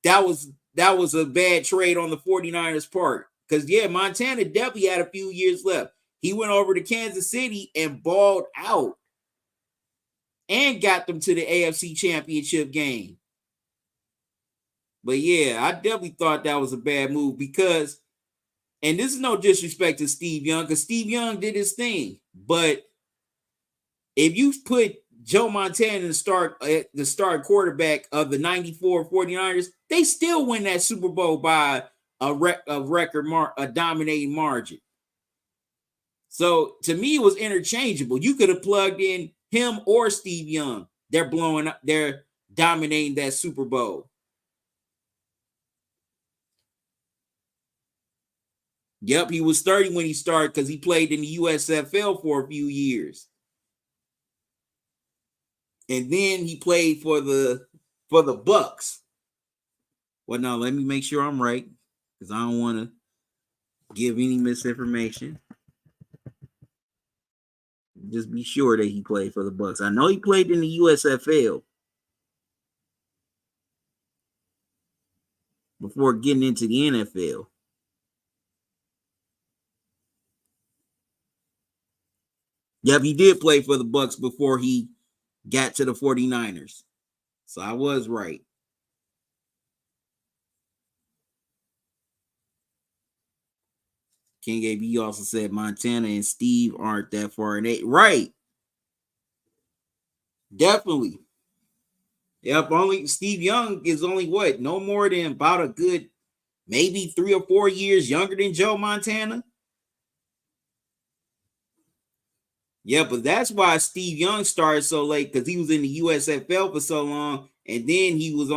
that was a bad trade on the 49ers part. Because yeah, Montana definitely had a few years left. He went over to Kansas City and balled out and got them to the AFC Championship game. But yeah, I definitely thought that was a bad move because, and this is no disrespect to Steve Young, because Steve Young did his thing. But if you put Joe Montana in the start quarterback of the 94 49ers, they still win that Super Bowl by a dominating margin. So to me, it was interchangeable. You could have plugged in him or Steve Young. They're dominating that Super Bowl. Yep, he was 30 when he started because he played in the USFL for a few years. And then he played for the Bucks. Well, now let me make sure I'm right, because I don't want to give any misinformation. Just be sure that he played for the Bucks. I know he played in the USFL before getting into the NFL. Yep, he did play for the Bucks before he got to the 49ers. So I was right. King AB also said Montana and Steve aren't that far in age. Right. Definitely. Yep, only Steve Young is only what? No more than about a good maybe 3 or 4 years younger than Joe Montana. Yeah, but that's why Steve Young started so late, because he was in the USFL for so long, and then he was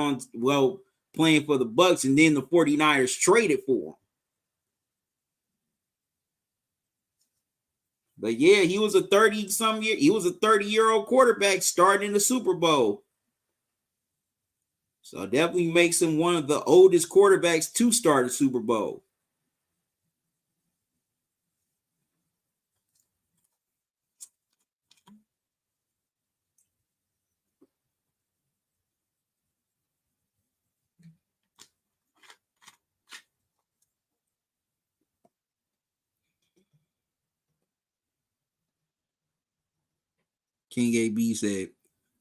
playing for the Bucks, and then the 49ers traded for him. But yeah, he was a 30-year-old quarterback starting in the Super Bowl. So definitely makes him one of the oldest quarterbacks to start a Super Bowl. King AB said,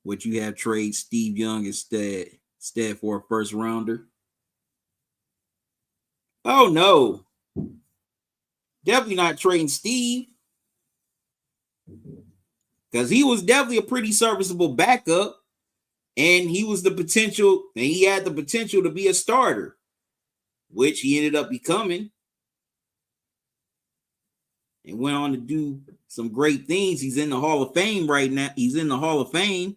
would you have trade Steve Young instead for a first rounder? Oh, no. Definitely not trading Steve. Because he was definitely a pretty serviceable backup. And he had the potential to be a starter, which he ended up becoming. And went on to do some great things. He's in the Hall of Fame right now. He's in the Hall of Fame.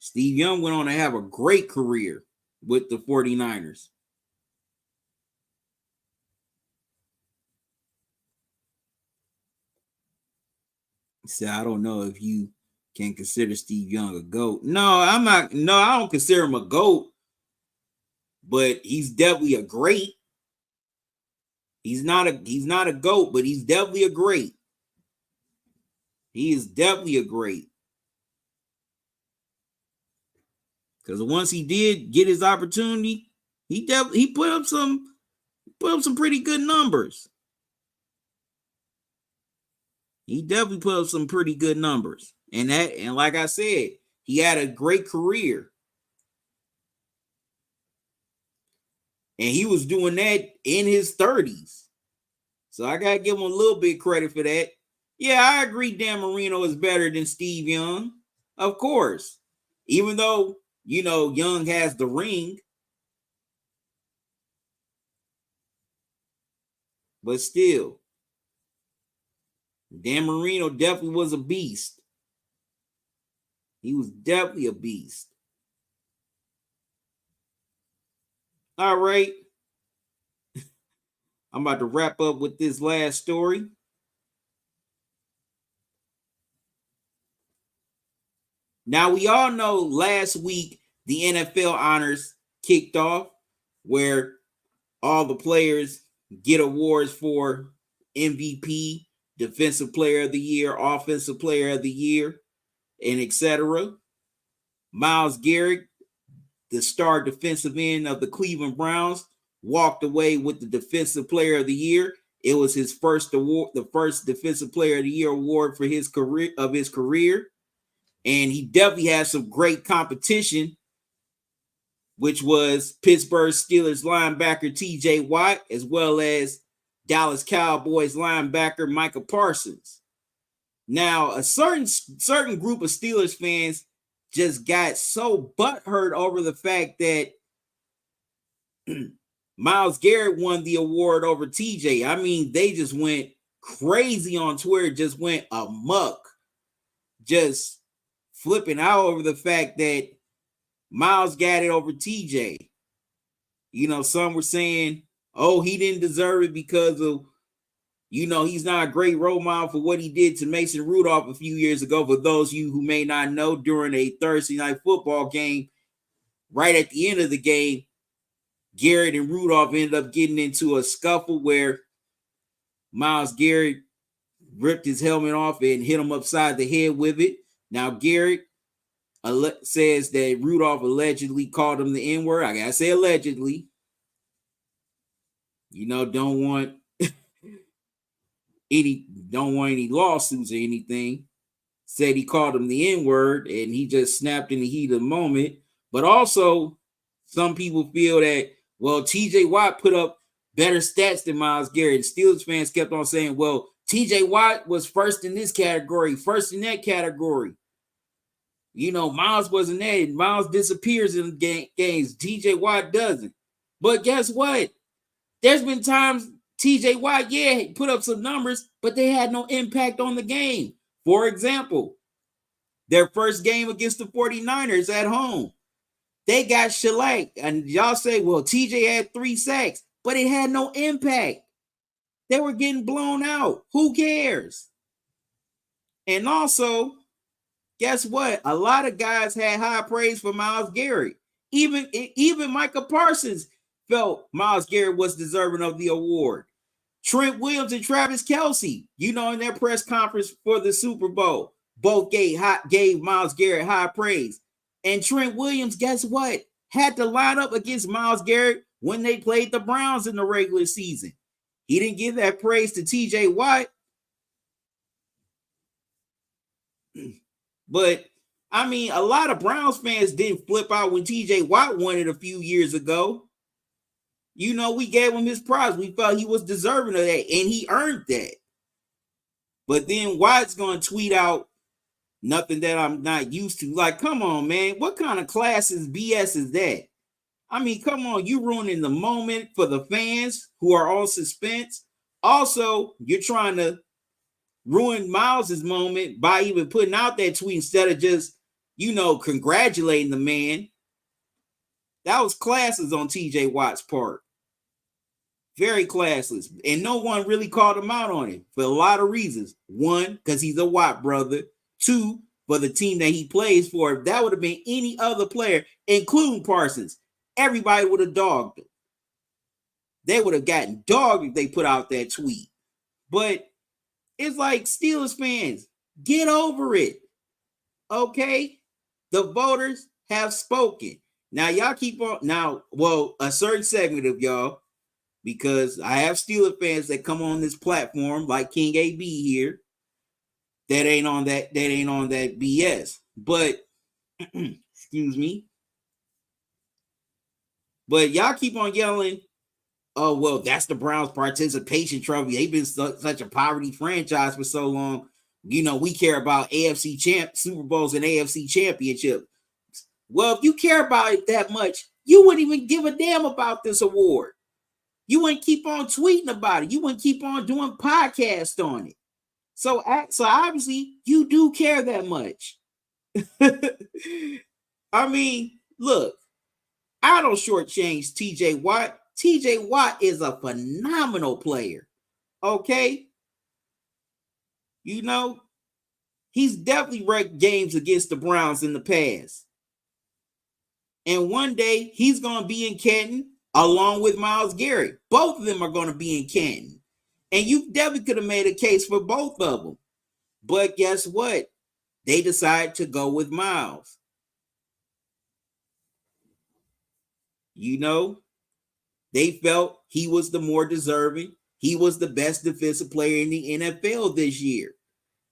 Steve Young went on to have a great career with the 49ers. So I don't know if you can consider Steve Young a GOAT. No, I'm not. No, I don't consider him a GOAT, but he's definitely a great. He's not a GOAT, but he's definitely a great. He is definitely a great. Because once he did get his opportunity, he put up some pretty good numbers. He definitely put up some pretty good numbers. And like I said, he had a great career. And he was doing that in his 30s. So I gotta give him a little bit credit for that. Yeah, I agree Dan Marino is better than Steve Young. Of course. Even though, Young has the ring. But still, Dan Marino definitely was a beast. He was definitely a beast. All right. I'm about to wrap up with this last story. Now, we all know last week the NFL honors kicked off where all the players get awards for MVP, Defensive Player of the Year, Offensive Player of the Year, and etc. Myles Garrett, the star defensive end of the Cleveland Browns, walked away with the Defensive Player of the Year. It was his first award, the first Defensive Player of the Year award for his career. And he definitely had some great competition, which was Pittsburgh Steelers linebacker T.J. Watt, as well as Dallas Cowboys linebacker Micah Parsons. Now, a certain group of Steelers fans just got so butthurt over the fact that Myles Garrett won the award over TJ. I mean, they just went crazy on Twitter, just went amok, just flipping out over the fact that Myles got it over TJ. Some were saying, oh, he didn't deserve it because of, he's not a great role model for what he did to Mason Rudolph a few years ago. For those of you who may not know, during a Thursday night football game, right at the end of the game, Garrett and Rudolph ended up getting into a scuffle where Myles Garrett ripped his helmet off and hit him upside the head with it. Now, Garrett says that Rudolph allegedly called him the N-word. I gotta say allegedly. Don't want any lawsuits or anything. Said he called him the N-word and he just snapped in the heat of the moment. But also, some people feel that, well, TJ Watt put up better stats than Myles Garrett. Steelers fans kept on saying, well, TJ Watt was first in this category, first in that category. Myles wasn't there. Myles disappears in games. TJ Watt doesn't. But guess what? There's been times TJ Watt, put up some numbers, but they had no impact on the game. For example, their first game against the 49ers at home, they got shellacked. And y'all say, well, TJ had 3 sacks, but it had no impact. They were getting blown out. Who cares? And also, guess what? A lot of guys had high praise for Myles Garrett. Even Micah Parsons felt Myles Garrett was deserving of the award. Trent Williams and Travis Kelce, in their press conference for the Super Bowl, both gave Myles Garrett high praise. And Trent Williams, guess what? Had to line up against Myles Garrett when they played the Browns in the regular season. He didn't give that praise to TJ Watt. But, I mean, a lot of Browns fans didn't flip out when TJ Watt won it a few years ago. We gave him his prize. We felt he was deserving of that, and he earned that. But then Watt's going to tweet out nothing that I'm not used to. Like, come on, man. What kind of classes BS is that? I mean, come on. You ruining the moment for the fans who are on suspense. Also, you're trying to ruin Myles's moment by even putting out that tweet instead of just congratulating the man. That was classless on TJ Watt's part. Very classless. And no one really called him out on it for a lot of reasons. One, because he's a Watt brother. Two, for the team that he plays for. If that would have been any other player, including Parsons, everybody would have dogged him. They would have gotten dogged if they put out that tweet. But it's like, Steelers fans, get over it. Okay? The voters have spoken. Now, y'all keep on. Now, well, a certain segment of y'all, because I have Steelers fans that come on this platform, like King AB here, that ain't on that BS. But excuse me. But y'all keep on yelling, oh, well, that's the Browns' participation trophy. They've been such a poverty franchise for so long. We care about AFC Super Bowls and AFC Championship. Well, if you care about it that much, you wouldn't even give a damn about this award. You wouldn't keep on tweeting about it. You wouldn't keep on doing podcasts on it. So obviously, you do care that much. I mean, look, I don't shortchange TJ Watt. TJ Watt is a phenomenal player. Okay? He's definitely wrecked games against the Browns in the past. And one day, he's going to be in Canton along with Myles Garrett. Both of them are going to be in Canton. And you definitely could have made a case for both of them. But guess what? They decided to go with Myles. They felt he was the more deserving. He was the best defensive player in the NFL this year.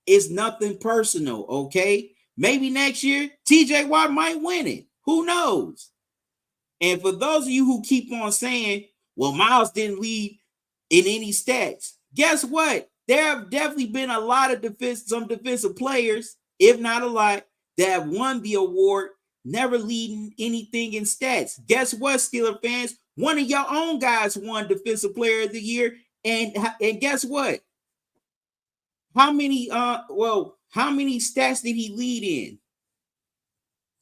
It's nothing personal, okay? Maybe next year, TJ Watt might win it. Who knows? And for those of you who keep on saying, well, Myles didn't lead in any stats, guess what? There have definitely been a lot of some defensive players, if not a lot, that have won the award, never leading anything in stats. Guess what, Steelers fans? One of your own guys won Defensive Player of the Year, and guess what? How many stats did he lead in?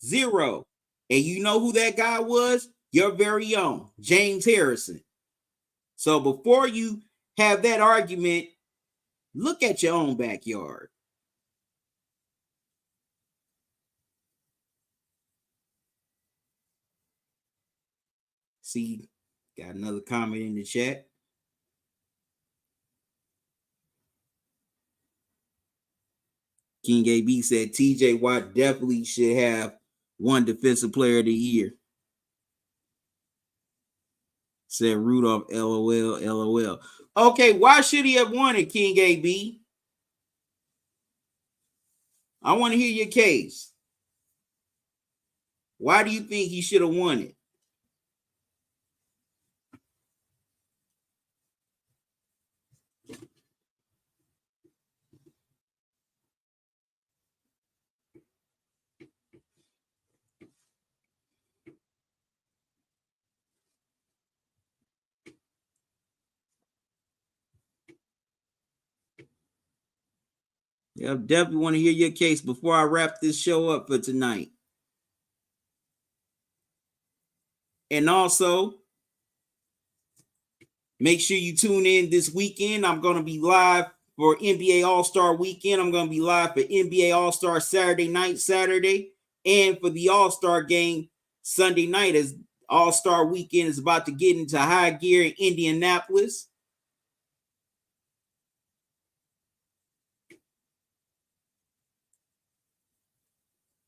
0. And you know who that guy was? Your very own, James Harrison. So before you have that argument, look at your own backyard. See, got another comment in the chat. King AB said TJ Watt definitely should have won Defensive Player of the Year. Said Rudolph, LOL, LOL. Okay, why should he have won it, King AB? I want to hear your case. Why do you think he should have won it? Yeah, I definitely want to hear your case before I wrap this show up for tonight. And also, make sure you tune in this weekend. I'm going to be live for NBA All-Star Weekend. I'm going to be live for NBA All-Star Saturday, and for the All-Star game Sunday night, as All-Star Weekend is about to get into high gear in Indianapolis.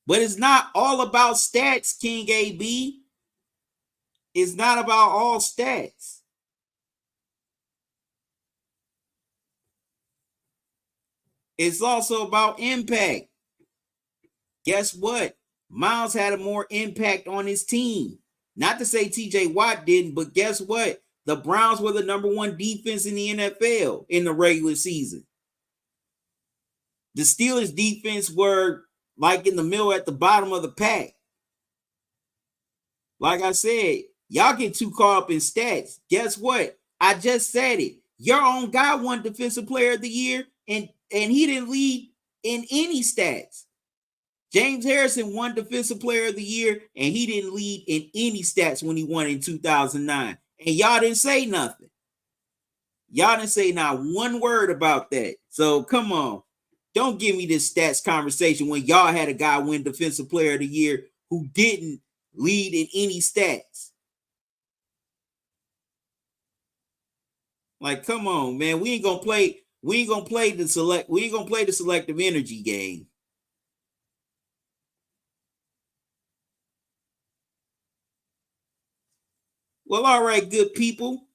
But it's not all about stats, King AB. It's not about all stats. It's also about impact. Guess what? Myles had a more impact on his team. Not to say TJ Watt didn't, but guess what? The Browns were the number 1 defense in the NFL in the regular season. The Steelers defense were like in the middle at the bottom of the pack. Like I said, y'all get too caught up in stats. Guess what? I just said it. Your own guy won Defensive Player of the Year, and he didn't lead in any stats. James Harrison won Defensive Player of the Year, and he didn't lead in any stats when he won in 2009. And y'all didn't say nothing. Y'all didn't say not one word about that. So come on. Don't give me this stats conversation when y'all had a guy win Defensive Player of the Year who didn't lead in any stats. Like, come on, man. We ain't gonna play the selective energy game. Well, all right, good people.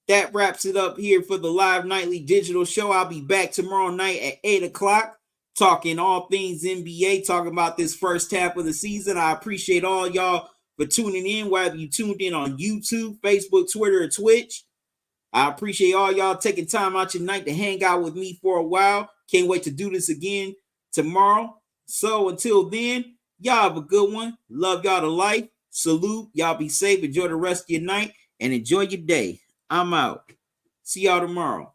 That wraps it up here for the live nightly digital show. I'll be back tomorrow night at 8 o'clock talking all things NBA, talking about this first half of the season. I appreciate all y'all for tuning in, whether you tuned in on YouTube, Facebook, Twitter, or Twitch. I appreciate all y'all taking time out your night to hang out with me for a while. Can't wait to do this again tomorrow. So until then, y'all have a good one. Love y'all to life. Salute. Y'all be safe. Enjoy the rest of your night and enjoy your day. I'm out. See y'all tomorrow.